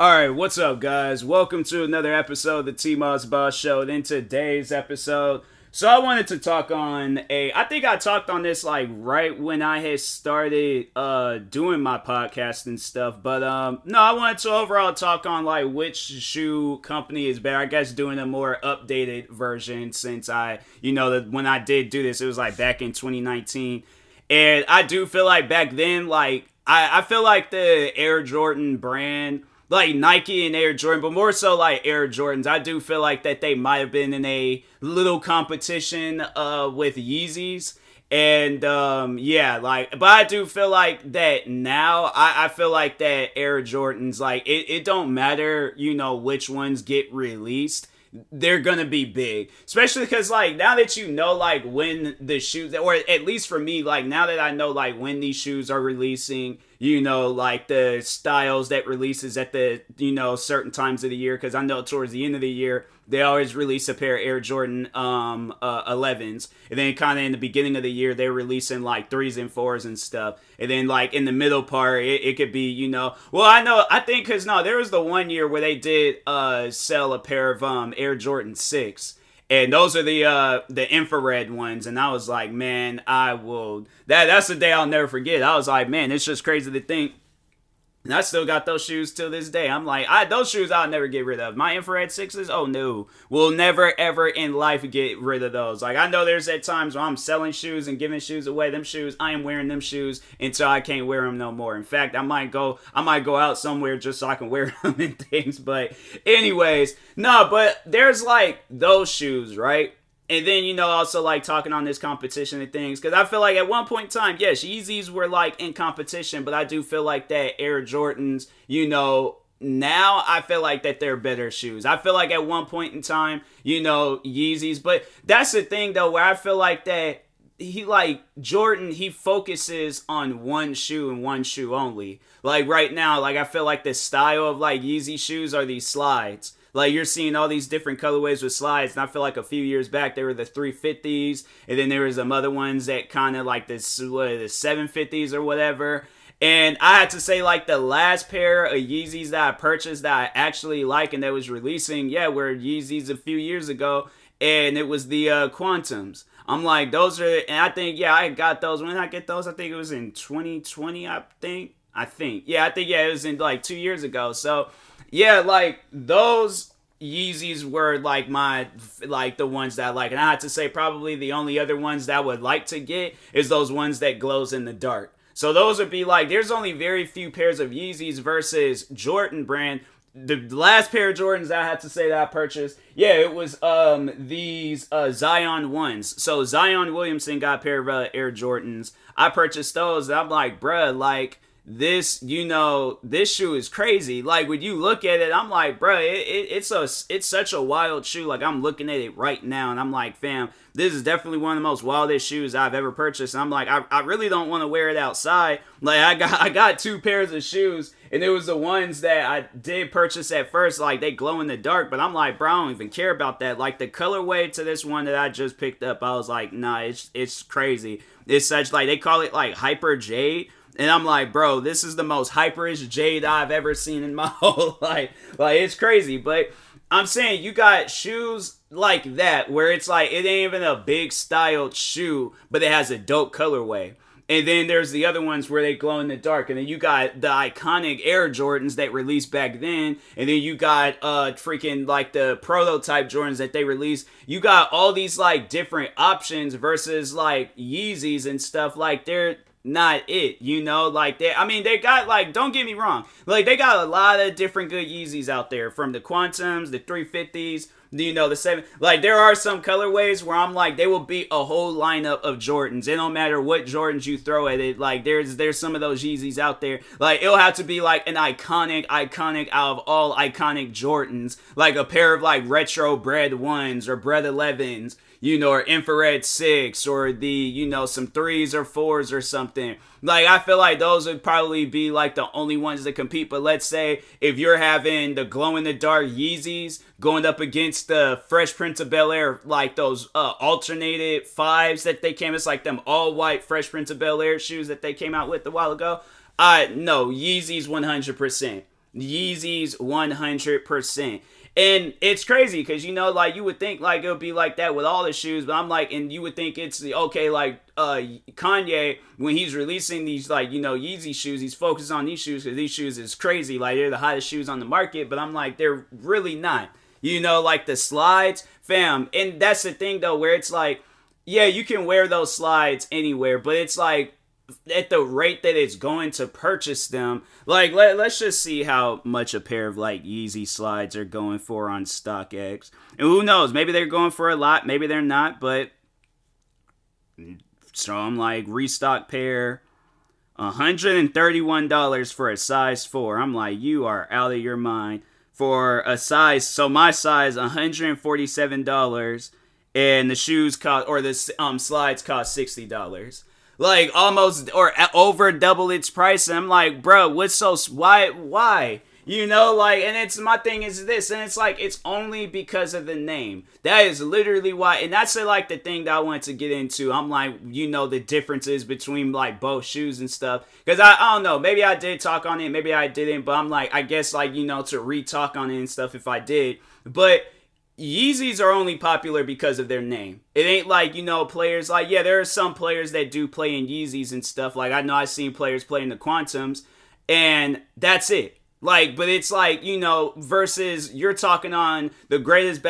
Alright, what's up, guys? Welcome to another episode of the TMossBoss Show. And in today's episode, I wanted to talk on I think I talked on this like right when I had started doing my podcast and stuff. But no, I wanted to overall talk on like which shoe company is better. I guess doing a more updated version since when I did do this, it was like back in 2019. And I do feel like back then, like, I feel like the Air Jordan brand, like Nike and Air Jordan, but more so like Air Jordans, I do feel like that they might have been in a little competition with Yeezys. And but I do feel like that now. I feel like that Air Jordans, like, it don't matter, which ones get released. They're gonna be big, especially because like now that like when the shoes, or at least for me, like now that I know like when these shoes are releasing, like the styles that releases at the certain times of the year, because I know towards the end of the year they always release a pair of Air Jordan 11s, and then kind of in the beginning of the year they're releasing like 3s and 4s and stuff, and then like in the middle part it could be I think because there was the one year where they did sell a pair of Air Jordan 6. And those are the infrared ones, and I was like, man, that's the day I'll never forget. I was like, man, it's just crazy to think. And I still got those shoes till this day. I'm like, those shoes I'll never get rid of. My infrared 6s, oh no. We'll never ever in life get rid of those. Like, I know there's at times where I'm selling shoes and giving shoes away. Them shoes, I am wearing them shoes until I can't wear them no more. In fact, I might go out somewhere just so I can wear them and things. But anyways, no, but there's like those shoes, right? And then, also like talking on this competition and things, because I feel like at one point in time, yes, Yeezys were like in competition, but I do feel like that Air Jordans, now I feel like that they're better shoes. I feel like at one point in time, Yeezys, but that's the thing though, where I feel like that Jordan, he focuses on one shoe and one shoe only. Like right now, like I feel like the style of like Yeezy shoes are these slides. Like, you're seeing all these different colorways with slides, and I feel like a few years back, there were the 350s, and then there was some other ones that kind of like the 750s or whatever. And I had to say, like, the last pair of Yeezys that I purchased that I actually like and that was releasing, were Yeezys a few years ago, and it was the Quantums. I'm like, those are, and I think, I got those. When did I get those? I think it was in 2020, I think. It was in, like, 2 years ago. So, like those Yeezys were like the ones that I like. And I had to say probably the only other ones that I would like to get is those ones that glows in the dark. So those would be like, there's only very few pairs of Yeezys versus Jordan brand. The last pair of Jordans I had to say that I purchased, it was these Zion ones. So Zion Williamson got a pair of Air Jordans. I purchased those, and I'm like, bruh, like, this shoe is crazy. Like, when you look at it, I'm like, bro, it's such a wild shoe. Like, I'm looking at it right now, and I'm like, fam, this is definitely one of the most wildest shoes I've ever purchased. And I'm like, I really don't want to wear it outside. Like, I got 2 pairs of shoes, and it was the ones that I did purchase at first, like, they glow in the dark, but I'm like, bro, I don't even care about that. Like, the colorway to this one that I just picked up, I was like, nah, it's crazy. It's such, like, they call it, like, hyper jade. And I'm like, bro, this is the most hyperish jade I've ever seen in my whole life. Like, it's crazy. But I'm saying, you got shoes like that where it's like, it ain't even a big styled shoe, but it has a dope colorway. And then there's the other ones where they glow in the dark. And then you got the iconic Air Jordans that released back then. And then you got freaking like the prototype Jordans that they released. You got all these like different options versus like Yeezys and stuff. Like, they're not it, like they got, like, don't get me wrong, like they got a lot of different good Yeezys out there, from the Quantums, the 350s, the 7, like there are some colorways where I'm like, they will beat a whole lineup of Jordans. It don't matter what Jordans you throw at it. Like there's some of those Yeezys out there, like it'll have to be like an iconic out of all iconic Jordans, like a pair of like retro Bred 1s or Bred 11s, or infrared 6, or the, some 3s or 4s or something. Like, I feel like those would probably be like the only ones that compete. But let's say if you're having the glow-in-the-dark Yeezys going up against the Fresh Prince of Bel-Air, like those alternated 5s that they came, it's like them all-white Fresh Prince of Bel-Air shoes that they came out with a while ago. No, Yeezys 100%. Yeezys 100%. And it's crazy because, you know, like you would think like it would be like that with all the shoes, but I'm like, and you would think it's okay, like Kanye, when he's releasing these, like, you know, Yeezy shoes, he's focused on these shoes because these shoes is crazy. Like, they're the hottest shoes on the market, but I'm like, they're really not. You know, like the slides, fam. And that's the thing though, where it's like, yeah, you can wear those slides anywhere, but it's like, at the rate that it's going to purchase them, like let's just see how much a pair of like Yeezy slides are going for on StockX. And who knows, maybe they're going for a lot, maybe they're not, but so I'm like, restock pair, $131 for a size 4. I'm like, you are out of your mind. For a size, so my size, $147, and the shoes cost, or the slides cost $60. Like, almost, or over double its price. And I'm like, bro, what's so, why? You know, like, and it's, my thing is this, and it's like, it's only because of the name. That is literally why, and that's like the thing that I wanted to get into. I'm like, you know, the differences between like both shoes and stuff. Because I don't know, maybe I did talk on it, maybe I didn't, but I'm like, I guess like, you know, to re-talk on it and stuff if I did. But Yeezys are only popular because of their name. It ain't like, you know, players like, yeah, there are some players that do play in Yeezys and stuff. Like, I know I've seen players play in the Quantums, and that's it. Like, but it's like, you know, versus you're talking on one of the greatest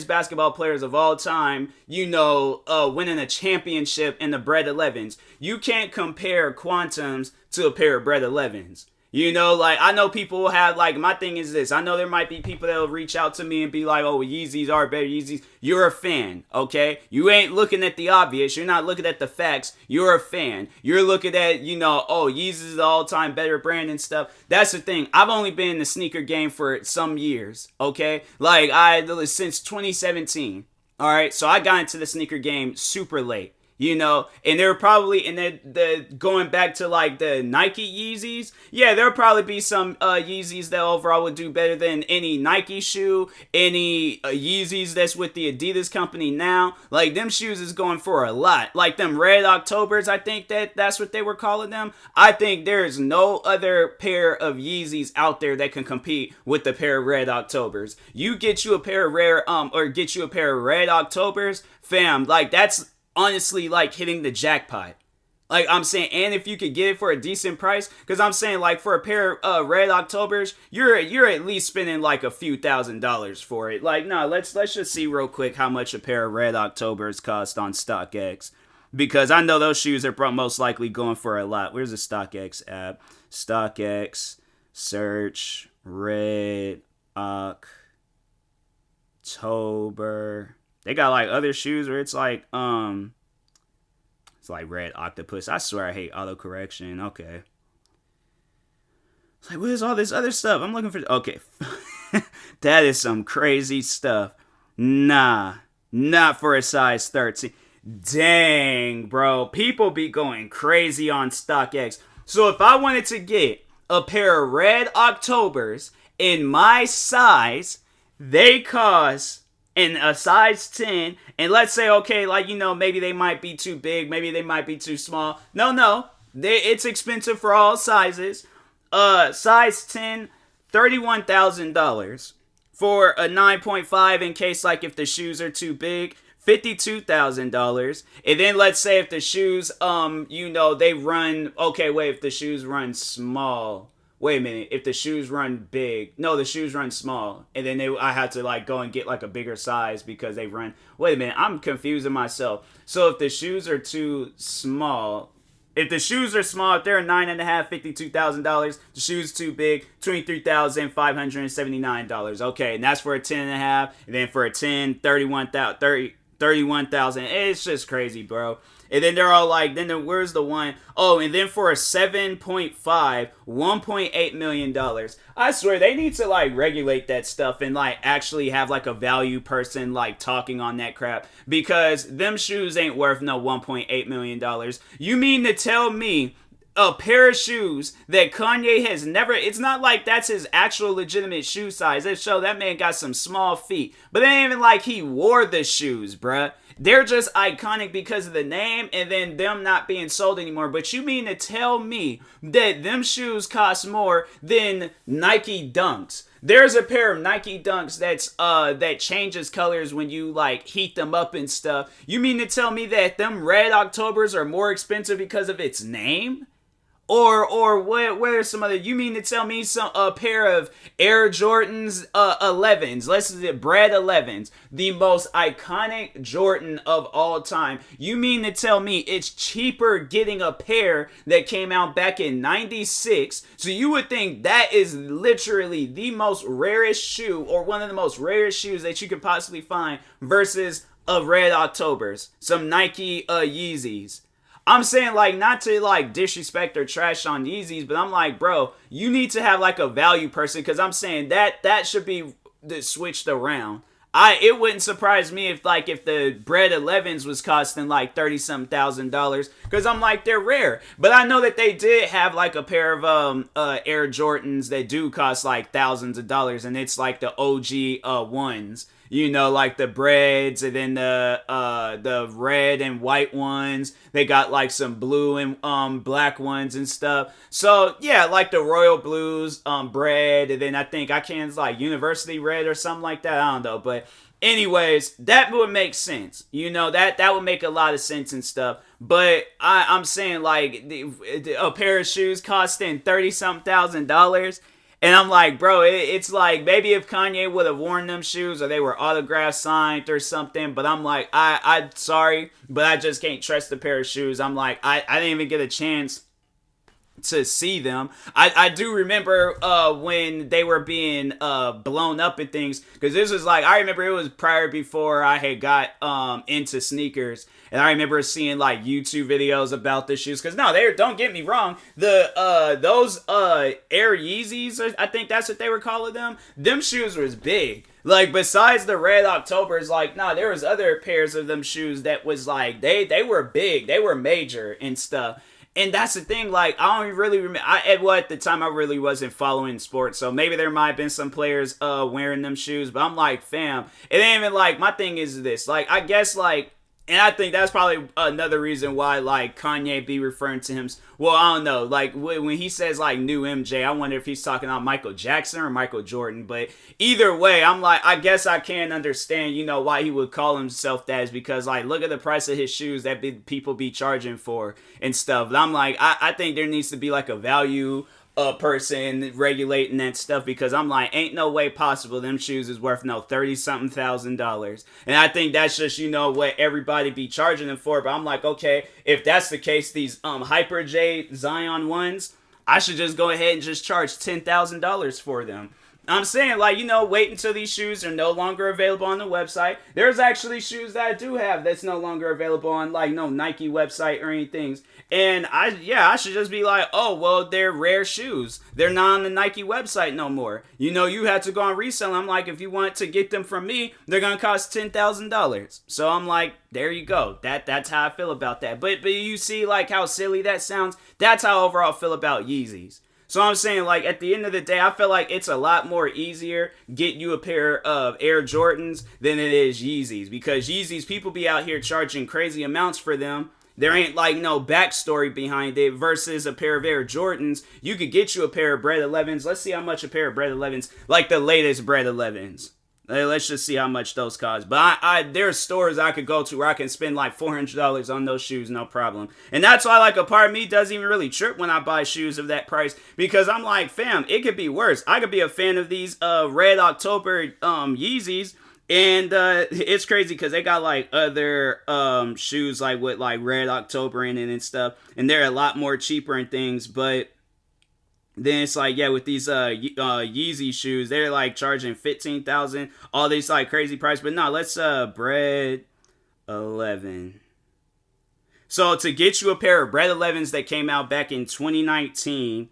basketball players of all time, you know, winning a championship in the Bread 11s. You can't compare Quantums to a pair of Bread 11s. You know, like, I know people will have, like, my thing is this. I know there might be people that will reach out to me and be like, oh, Yeezys are better, Yeezys. You're a fan, okay? You ain't looking at the obvious. You're not looking at the facts. You're a fan. You're looking at, you know, oh, Yeezys is the all-time better brand and stuff. That's the thing. I've only been in the sneaker game for some years, okay? Like, since 2017, all right? So I got into the sneaker game super late. You know, and they're probably, and the going back to like the Nike Yeezys, yeah, there'll probably be some Yeezys that overall would do better than any Nike shoe, any Yeezys that's with the Adidas company now. Like, them shoes is going for a lot. Like them Red Octobers, I think that's what they were calling them. I think there is no other pair of Yeezys out there that can compete with the pair of Red Octobers. You get you a pair of get you a pair of Red Octobers, fam, like that's honestly like hitting the jackpot. Like, I'm saying, and if you could get it for a decent price, because I'm saying, like, for a pair of Red Octobers, you're at least spending like a few $1,000s for it. Like, no, let's just see real quick how much a pair of Red Octobers cost on StockX, because I know those shoes are most likely going for a lot. Where's the StockX app? StockX, search Red October. They got like other shoes where it's like Red Octopus. I swear I hate autocorrection. Okay. It's like, what is all this other stuff? I'm looking for, okay. That is some crazy stuff. Nah, not for a size 13. Dang, bro. People be going crazy on StockX. So if I wanted to get a pair of Red Octobers in my size, they cost in a size 10, and let's say, okay, like, you know, maybe they might be too big, maybe they might be too small. No, it's expensive for all sizes. Size 10, $31,000. For a 9.5, in case, like, if the shoes are too big, $52,000. And then let's say if the shoes, you know, they run, okay, wait, if the shoes run small. Wait a minute, if the shoes run big, no, the shoes run small, and then I had to like go and get like a bigger size because they run, wait a minute, I'm confusing myself. So if the shoes are too small, if the shoes are small, if they're a 9.5, $52,000, the shoes too big, $23,579. Okay, and that's for a 10.5, and then for a 10, $31,000. It's just crazy, bro. And then they're all like, where's the one? Oh, and then for a 7.5, $1.8 million. I swear, they need to, like, regulate that stuff and, like, actually have, like, a value person, like, talking on that crap. Because them shoes ain't worth no $1.8 million. You mean to tell me a pair of shoes that Kanye has never, it's not like that's his actual legitimate shoe size. It show that man got some small feet. But it ain't even like he wore the shoes, bruh. They're just iconic because of the name and then them not being sold anymore. But you mean to tell me that them shoes cost more than Nike Dunks? There's a pair of Nike Dunks that changes colors when you like heat them up and stuff. You mean to tell me that them Red Octobers are more expensive because of its name? Or what are some other? You mean to tell me a pair of Air Jordans 11s? Let's say Bread 11s, the most iconic Jordan of all time. You mean to tell me it's cheaper getting a pair that came out back in '96? So you would think that is literally the most rarest shoe, or one of the most rarest shoes that you could possibly find, versus a Red Octobers, some Nike Yeezys. I'm saying, like, not to like disrespect or trash on Yeezys, but I'm like, bro, you need to have like a value person, because I'm saying that should be switched around. It wouldn't surprise me if the Bread 11s was costing like $30-something thousand, because I'm like, they're rare. But I know that they did have like a pair of Air Jordans that do cost like thousands of dollars, and it's like the OG ones. You know, like the Breads, and then the red and white ones. They got like some blue and black ones and stuff. So yeah, like the Royal Blues Bread, and then I think like University Red or something like that. I don't know, but anyways, that would make sense. You know, that would make a lot of sense and stuff. But I'm saying, like, a pair of shoes costing $30-something thousand. And I'm like, bro, it's like, maybe if Kanye would have worn them shoes, or they were autograph signed or something. But I'm like, I'm sorry, but I just can't trust a pair of shoes. I'm like, I didn't even get a chance to see them. I do remember when they were being blown up and things, because this was like, I remember it was before I had got into sneakers. And I remember seeing like YouTube videos about the shoes. Because don't get me wrong, those Air Yeezys, I think that's what they were calling them. Them shoes was big. Like, besides the Red Octobers, like, there was other pairs of them shoes that was like, they were big, they were major and stuff. And that's the thing, like, I don't really remember. At the time, I really wasn't following sports, so maybe there might have been some players wearing them shoes. But I'm like, fam, it ain't even like, my thing is this, like, I guess, like. And I think that's probably another reason why, like, Kanye be referring to him. Well, I don't know. Like, when he says, like, new MJ, I wonder if he's talking about Michael Jackson or Michael Jordan. But either way, I'm like, I guess I can understand, you know, why he would call himself that, is because, like, look at the price of his shoes that people be charging for and stuff. But I'm like, I think there needs to be, like, a value person regulating that stuff, because I'm like, ain't no way possible them shoes is worth no $30-something thousand. And I think that's just, you know, what everybody be charging them for. But I'm like, okay, if that's the case, these Hyper J Zion ones, I should just go ahead and just charge $10,000 for them. I'm saying, like, you know, wait until these shoes are no longer available on the website. There's actually shoes that I do have that's no longer available on, like, no Nike website or anything. And I should just be like, oh, well, they're rare shoes. They're not on the Nike website no more. You know, you have to go and resell them. I'm like, if you want to get them from me, they're going to cost $10,000. So I'm like, there you go. That's how I feel about that. But you see, like, how silly that sounds? That's how overall I feel about Yeezys. So I'm saying, like, at the end of the day, I feel like it's a lot more easier get you a pair of Air Jordans than it is Yeezys. Because Yeezys, people be out here charging crazy amounts for them. There ain't, like, no backstory behind it, versus a pair of Air Jordans. You could get you a pair of Bread 11s. Let's see how much a pair of Bread 11s, like the latest Bread 11s. Let's just see how much those cost. But there's stores I could go to where I can spend like $400 on those shoes, no problem. And that's why, like, a part of me doesn't even really trip when I buy shoes of that price, because I'm like, fam, it could be worse. I could be a fan of these Red October Yeezys, and it's crazy because they got like other shoes like with like Red October in it and stuff, and they're a lot more cheaper and things. But then it's like, yeah, with these Yeezy shoes, they're like charging $15,000, all these like crazy price. But no, let's Bread 11. So to get you a pair of Bread 11s that came out back in 2019,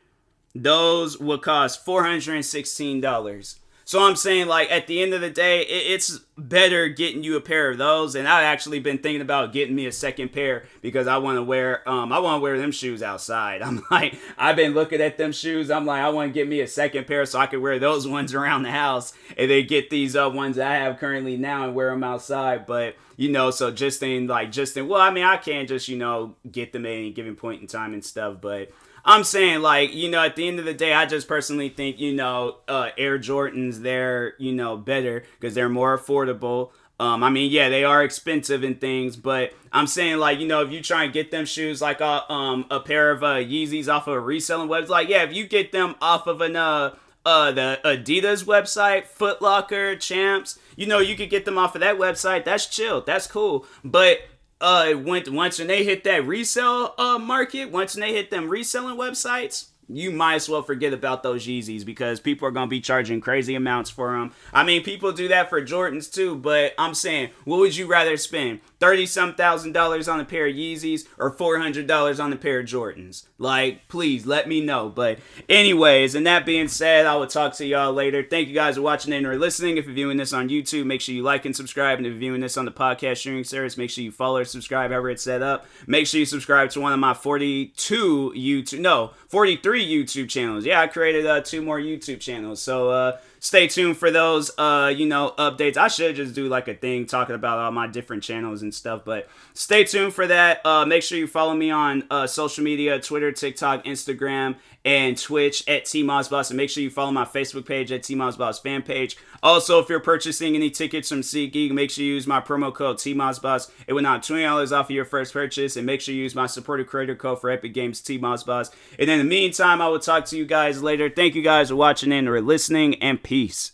those would cost $416. So I'm saying, like, at the end of the day, it's better getting you a pair of those. And I've actually been thinking about getting me a second pair because I want to wear them shoes outside. I'm like, I've been looking at them shoes. I'm like, I want to get me a second pair so I can wear those ones around the house and then get these ones that I have currently now and wear them outside. But so well, I mean, I can't just, get them at any given point in time and stuff, but I'm saying, like, at the end of the day, I just personally think, Air Jordans, they're, better because they're more affordable. I mean, yeah, they are expensive and things, but I'm saying, like, if you try and get them shoes, like a pair of Yeezys off of a reselling website, like, yeah, if you get them off of the Adidas website, Foot Locker, Champs, you could get them off of that website. That's chill. That's cool. But once they hit that resale market, once they hit them reselling websites, you might as well forget about those Yeezys because people are going to be charging crazy amounts for them. I mean, people do that for Jordans too, but I'm saying, what would you rather spend? $30-some thousand on a pair of Yeezys or $400 on a pair of Jordans? Like, please let me know. But anyways, and that being said, I will talk to y'all later. Thank you guys for watching and or listening. If you're viewing this on YouTube, make sure you like and subscribe. And if you're viewing this on the podcast streaming service, make sure you follow or subscribe however it's set up. Make sure you subscribe to one of my 43 YouTube channels. Yeah, I created 2 more YouTube channels. So stay tuned for those, updates. I should just do like a thing talking about all my different channels and stuff, but stay tuned for that. Make sure you follow me on social media, Twitter, TikTok, Instagram, and Twitch at TMossBoss, and make sure you follow my Facebook page at TMossBoss fan page. Also, if you're purchasing any tickets from SeatGeek, make sure you use my promo code TMossBoss. It will knock $20 off of your first purchase, and make sure you use my supported creator code for Epic Games, TMossBoss. And in the meantime, I will talk to you guys later. Thank you guys for watching and or listening, and peace.